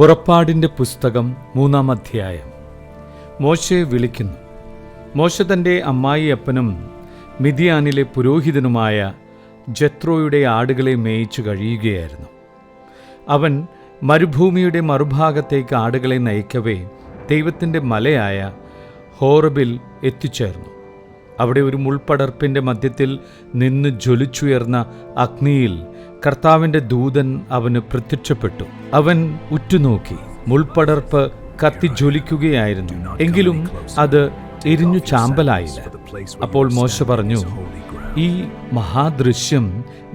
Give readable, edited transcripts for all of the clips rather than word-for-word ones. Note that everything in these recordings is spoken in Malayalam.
പുറപ്പാടിൻ്റെ പുസ്തകം 3-ാം അധ്യായം. മോശയെ വിളിക്കുന്നു. മോശ തൻ്റെ അമ്മായിയപ്പനും മിദ്യാനിലെ പുരോഹിതനുമായ ജത്രോയുടെ ആടുകളെ മേയിച്ചു കഴിയുകയായിരുന്നു. അവൻ മരുഭൂമിയുടെ മറുഭാഗത്തേക്ക് ആടുകളെ നയിക്കവേ ദൈവത്തിൻ്റെ മലയായ ഹോറബിൽ എത്തിച്ചേർന്നു. അവിടെ ഒരു മുൾപടർപ്പിൻ്റെ മധ്യത്തിൽ നിന്ന് ജ്വലിച്ചുയർന്ന അഗ്നിയിൽ കർത്താവിൻ്റെ ദൂതൻ അവന് പ്രത്യക്ഷപ്പെട്ടു. അവൻ ഉറ്റുനോക്കി. മുൾപടർപ്പ് കത്തിജ്വലിക്കുകയായിരുന്നു, എങ്കിലും അത് എരിഞ്ഞു ചാമ്പലായില്ല. അപ്പോൾ മോശ പറഞ്ഞു, ഈ മഹാദൃശ്യം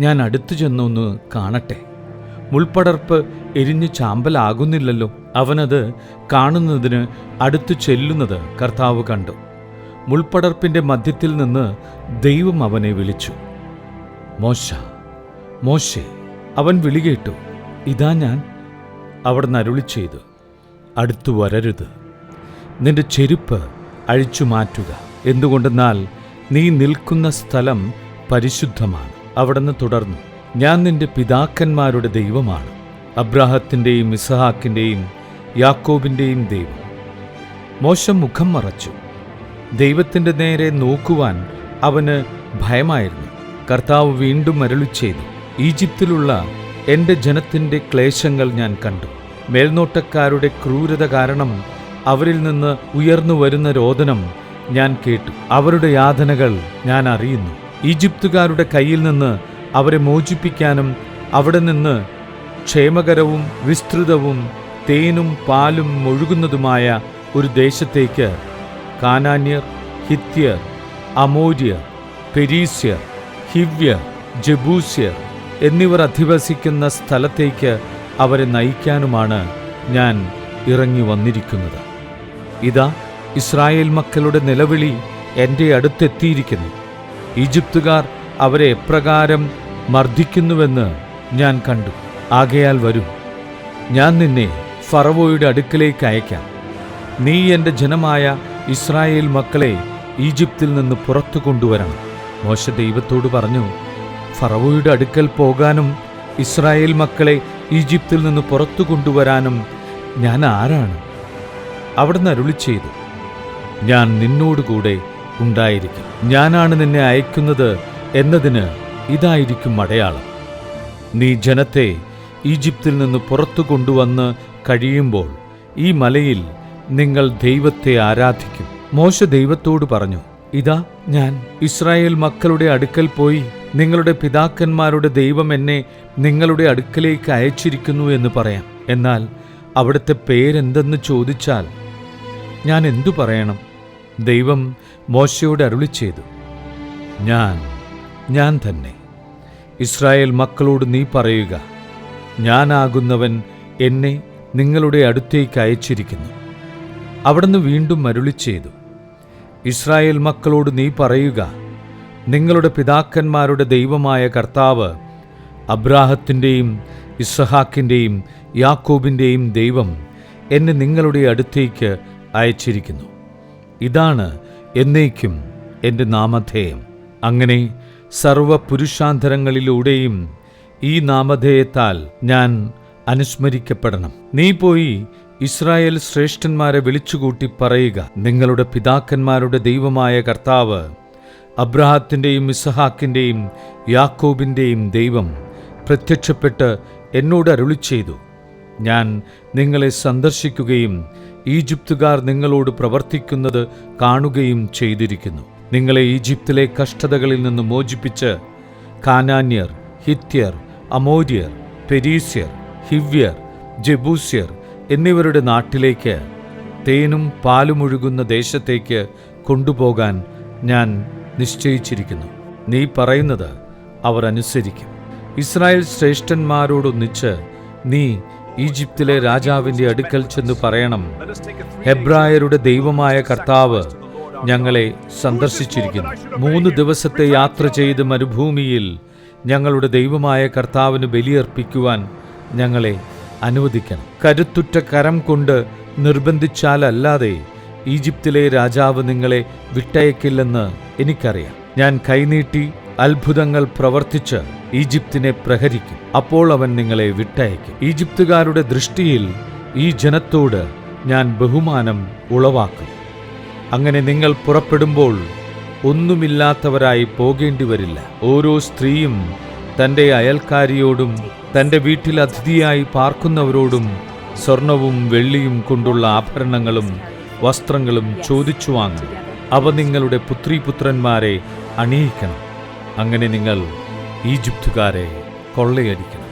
ഞാൻ അടുത്തു ചെന്നൊന്ന് കാണട്ടെ. മുൾപടർപ്പ് എരിഞ്ഞു ചാമ്പലാകുന്നില്ലല്ലോ. അവനത് കാണുന്നതിന് അടുത്തു ചെല്ലുന്നത് കർത്താവ് കണ്ടു. മുൾപടർപ്പിൻ്റെ മധ്യത്തിൽ നിന്ന് ദൈവം അവനെ വിളിച്ചു, മോശ, മോശേ. അവൻ വിളികേട്ടു, ഇതാ ഞാൻ. അവിടുന്ന് അരുളി ചെയ്തു, അടുത്തു വരരുത്, നിന്റെ ചെരുപ്പ് അഴിച്ചു മാറ്റുക, എന്തുകൊണ്ടെന്നാൽ നീ നിൽക്കുന്ന സ്ഥലം പരിശുദ്ധമാണ്. അവിടുന്ന് തുടർന്നു, ഞാൻ നിന്റെ പിതാക്കന്മാരുടെ ദൈവമാണ്, അബ്രാഹത്തിൻ്റെയും ഇസഹാക്കിൻ്റെയും യാക്കോബിൻ്റെയും ദൈവം. മോശ മുഖം മറച്ചു. ദൈവത്തിൻ്റെ നേരെ നോക്കുവാൻ അവന് ഭയമായിരുന്നു. കർത്താവ് വീണ്ടും അരുളി ചെയ്തു, ഈജിപ്തിലുള്ള എൻ്റെ ജനത്തിൻ്റെ ക്ലേശങ്ങൾ ഞാൻ കണ്ടു. മേൽനോട്ടക്കാരുടെ ക്രൂരത കാരണം അവരിൽ നിന്ന് ഉയർന്നു വരുന്ന രോദനം ഞാൻ കേട്ടു. അവരുടെ യാതനകൾ ഞാൻ അറിയുന്നു. ഈജിപ്തുകാരുടെ കയ്യിൽ നിന്ന് അവരെ മോചിപ്പിക്കാനും അവിടെ നിന്ന് ക്ഷേമകരവും വിസ്തൃതവും തേനും പാലും ഒഴുകുന്നതുമായ ഒരു ദേശത്തേക്ക് കാനാന്യർ, ഹിത്യർ, അമോര്യർ, പെരീസ്യർ, ഹിവ്യർ, ജബൂസ്യർ എന്നിവർ അധിവസിക്കുന്ന സ്ഥലത്തേക്ക് അവരെ നയിക്കാനുമാണ് ഞാൻ ഇറങ്ങി വന്നിരിക്കുന്നത്. ഇതാ, ഇസ്രായേൽ മക്കളുടെ നിലവിളി എൻ്റെ അടുത്തെത്തിയിരിക്കുന്നു. ഈജിപ്തുകാർ അവരെ എപ്രകാരം മർദ്ദിക്കുന്നുവെന്ന് ഞാൻ കണ്ടു. ആകയാൽ വരൂ, ഞാൻ നിന്നെ ഫറവോയുടെ അടുക്കലേക്ക് അയക്കാം. നീ എൻ്റെ ജനമായ ഇസ്രായേൽ മക്കളെ ഈജിപ്തിൽ നിന്ന് പുറത്തു കൊണ്ടുവരണം. മോശ ദൈവത്തോട് പറഞ്ഞു, ഫറവോയുടെ അടുക്കൽ പോകാനും ഇസ്രായേൽ മക്കളെ ഈജിപ്തിൽ നിന്ന് പുറത്തു കൊണ്ടുവരാനും ഞാൻ ആരാണ്? അവിടുന്ന് അരുളി ചെയ്തു, ഞാൻ നിന്നോടുകൂടെ ഉണ്ടായിരിക്കും. ഞാനാണ് നിന്നെ അയക്കുന്നത് എന്നതിന് ഇതായിരിക്കും അടയാളം. നീ ജനത്തെ ഈജിപ്തിൽ നിന്ന് പുറത്തു കൊണ്ടുവന്ന് കഴിയുമ്പോൾ ഈ മലയിൽ നിങ്ങൾ ദൈവത്തെ ആരാധിക്കും. മോശ ദൈവത്തോട് പറഞ്ഞു, ഇതാ, ഞാൻ ഇസ്രായേൽ മക്കളുടെ അടുക്കൽ പോയി നിങ്ങളുടെ പിതാക്കന്മാരുടെ ദൈവം എന്നെ നിങ്ങളുടെ അടുക്കലേക്ക് അയച്ചിരിക്കുന്നു എന്ന് പറയാം. എന്നാൽ അവിടുത്തെ പേരെന്തെന്ന് ചോദിച്ചാൽ ഞാൻ എന്തു പറയണം? ദൈവം മോശയോട് അരുളി ചെയ്തു, ഞാൻ തന്നെ. ഇസ്രായേൽ മക്കളോട് നീ പറയുക, ഞാനാകുന്നവൻ എന്നെ നിങ്ങളുടെ അടുത്തേക്ക് അയച്ചിരിക്കുന്നു. അവിടുന്ന് വീണ്ടും അരുളി ചെയ്തു, ഇസ്രായേൽ മക്കളോട് നീ പറയുക, നിങ്ങളുടെ പിതാക്കന്മാരുടെ ദൈവമായ കർത്താവ്, അബ്രാഹത്തിൻ്റെയും ഇസഹാക്കിൻ്റെയും യാക്കോബിൻ്റെയും ദൈവം എന്നെ നിങ്ങളുടെ അടുത്തേക്ക് അയച്ചിരിക്കുന്നു. ഇതാണ് എന്നേക്കും എൻ്റെ നാമധേയം. അങ്ങനെ സർവ്വപുരുഷാന്തരങ്ങളിലൂടെയും ഈ നാമധേയത്താൽ ഞാൻ അനുസ്മരിക്കപ്പെടണം. നീ പോയി ഇസ്രായേൽ ശ്രേഷ്ഠന്മാരെ വിളിച്ചുകൂട്ടി പറയുക, നിങ്ങളുടെ പിതാക്കന്മാരുടെ ദൈവമായ കർത്താവ്, അബ്രാഹത്തിൻ്റെയും ഇസഹാക്കിൻ്റെയും യാക്കോബിൻ്റെയും ദൈവം പ്രത്യക്ഷപ്പെട്ട് എന്നോട് അരുളി ചെയ്തു, ഞാൻ നിങ്ങളെ സന്ദർശിക്കുകയും ഈജിപ്തുകാർ നിങ്ങളോട് പ്രവർത്തിക്കുന്നത് കാണുകയും ചെയ്തിരിക്കുന്നു. നിങ്ങളെ ഈജിപ്തിലെ കഷ്ടതകളിൽ നിന്ന് മോചിപ്പിച്ച് കാനാന്യർ, ഹിത്യർ, അമോര്യർ, പെരീസ്യർ, ഹിവ്യർ, ജബൂസ്യർ എന്നിവരുടെ നാട്ടിലേക്ക്, തേനും പാലുമൊഴുകുന്ന ദേശത്തേക്ക് കൊണ്ടുപോകാൻ ഞാൻ നിശ്ചയിച്ചിരിക്കുന്നു. നീ പറയുന്നത് അവർ അനുസരിക്കും. ഇസ്രായേൽ ശ്രേഷ്ഠന്മാരോടൊന്നിച്ച് നീ ഈജിപ്തിലെ രാജാവിൻ്റെ അടുക്കൽ ചെന്ന് പറയണം, ഹെബ്രായരുടെ ദൈവമായ കർത്താവ് ഞങ്ങളെ സന്ദർശിച്ചിരിക്കുന്നു. 3 ദിവസത്തെ യാത്ര ചെയ്ത് മരുഭൂമിയിൽ ഞങ്ങളുടെ ദൈവമായ കർത്താവിന് ബലിയർപ്പിക്കുവാൻ ഞങ്ങളെ അനുവദിക്കണം. കരുത്തുറ്റ കരം കൊണ്ട് നിർബന്ധിച്ചാലല്ലാതെ ഈജിപ്തിലെ രാജാവ് നിങ്ങളെ വിട്ടയക്കില്ലെന്ന് എനിക്കറിയാം. ഞാൻ കൈനീട്ടി അത്ഭുതങ്ങൾ പ്രവർത്തിച്ച് ഈജിപ്തിനെ പ്രഹരിക്കും. അപ്പോൾ അവൻ നിങ്ങളെ വിട്ടയക്കും. ഈജിപ്തുകാരുടെ ദൃഷ്ടിയിൽ ഈ ജനത്തോട് ഞാൻ ബഹുമാനം ഉളവാക്കും. അങ്ങനെ നിങ്ങൾ പുറപ്പെടുമ്പോൾ ഒന്നുമില്ലാത്തവരായി പോകേണ്ടി വരില്ല. ഓരോ സ്ത്രീയും തൻ്റെ അയൽക്കാരിയോടും തൻ്റെ വീട്ടിൽ അതിഥിയായി പാർക്കുന്നവരോടും സ്വർണവും വെള്ളിയും കൊണ്ടുള്ള ആഭരണങ്ങളും വസ്ത്രങ്ങളും ചോദിച്ചു വാങ്ങും. അവ നിങ്ങളുടെ പുത്രീപുത്രന്മാരെ അണിയിക്കണം. അങ്ങനെ നിങ്ങൾ ഈജിപ്തുകാരെ കൊള്ളയടിക്കണം.